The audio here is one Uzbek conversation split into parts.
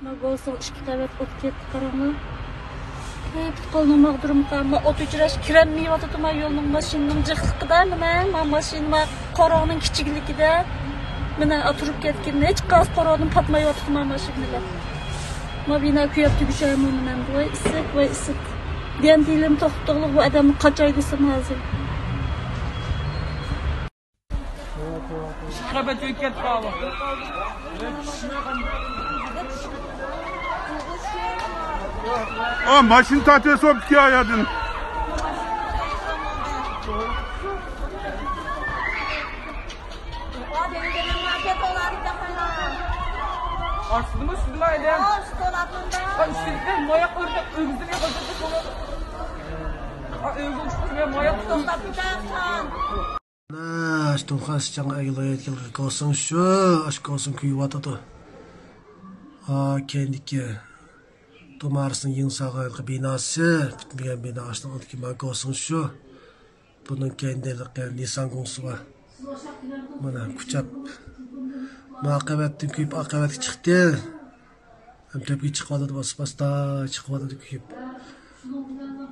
Magolsa ikki qavat o't ketdi qarama. Qo'lni mag'durim qamma o't o'chirish kiranmayotdi ma yo'lning mashinaning jiqqidan nima mashina qorovning kichikligida mana o'tirib ketgan hech qas qorovning patmayotdi ma mashinalar. Ma bina kuyib tugishayman men voy issiq. Ben dilim to'xtog'liq bu odamni qachay desam hozir. Qabat ketdi qoldi. O maşın tatlısı olup ki ayadın. Açtı mı sütüme edem? Üstüne mayak ördek ögüzünü yapacaktık onu. Ögüzünü çıkmaya mayak İşte hasçan ayılayet geldik olsun şu aşk olsun kuyuvatıdı. Kendiki Tomarsın yınsağaylığı binası bitmeyen bina açtığın ki mank olsun şu. Bunun kendileri Nisan konusu var. Bana kucap muakabetten kuyup akabeti çıktı. Hem tepki çıkmadı basta çıkmadı kuyup.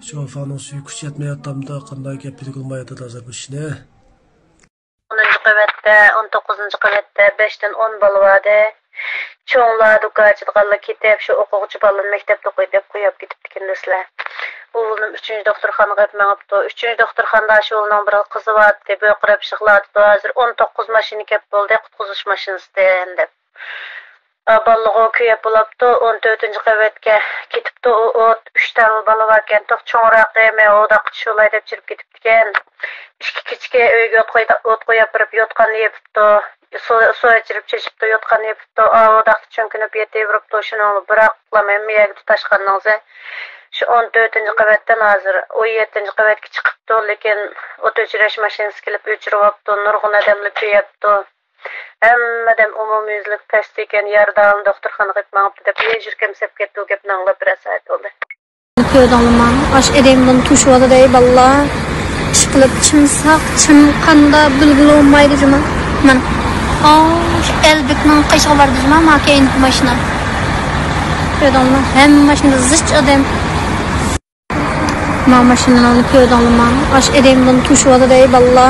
Şu fanın suyu kuş yetmeye tamda kanday geplik olmaydı da hazır bu işine. 10. qavatda 19. qavatda 5dan 10 bola vardı. Çoğunlar dukaçıdığanlar ketip şu o'quvchi bolalar maktabda qo'yib qo'yib ketibdi sizlar. O'g'lim 3-chi doktorxonaga yetmabdi. 3-chi doktorxonada shu o'g'lining bir qizi bor deb o'qirib shiqladi. Hozir 19 mashina kelib bo'ldi, qutqizish mashinasidan deb. Bolaga kuyib bo'libdi. 14-qavatga ketibdi. O 3 ta bola bor ekan, to'q cho'ngroq demay o'da qitishulay deb chirib ketibdi ekan. Ikki kichik uyga o't qo'yib birib yotganini yepibdi. Su içirip çeşipte yotgan yapıptı. Odaqtı çönkünüp yeteviripti. Şunu bıraklamay miyagi tutashqannыңыз. Şu 14. qavatdan hazır 17. qavatga chiqibdi. Lekin o't o'chirish mashinasi kelib o'chiribdi. Nurg'un odamlar kuyapti. Hammadan umumiyuzlik test ekan. Yardam doktorxonaga yetmabdi deb yejirkam sep ketdi. U gapni anglab bir saat bo'ldi. Ko'donman. Aş edemdan tushwada dey balla. Ish qilib chimsaq, chimqanda bulbul olmaydi juma. Men elbikning qishig'i bor dizma, makein mashina. Ko'donman. Hamma mashina zich odam. Ma mashinani olib ko'donman. Aş edemdan tushwada dey balla.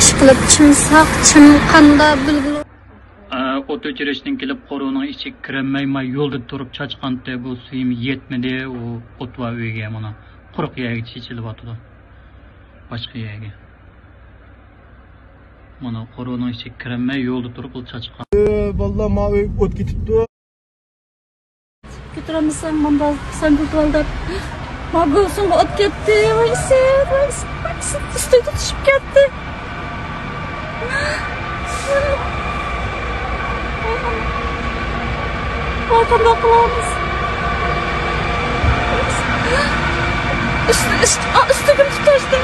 Ish qilib chimsaq, chimqanda bulbul o't o'chirishdan kelib qo'rovning ichiga kirmay yo'lda turib chachqanda bu suyim yetmadi, u o't va uyga mana quruq yerga chechilyapti. Boshqa yerga. Mana qo'rovning ichiga kirmay yo'lda turib chachqan. Vallahi ma o't ketibdi. Götüremezsen bunda sen kurtuldun. Magolsun o't ketdi. Voy üstüne tutuşup ketdi. Qanday qilamiz? Üstüne tutashdi.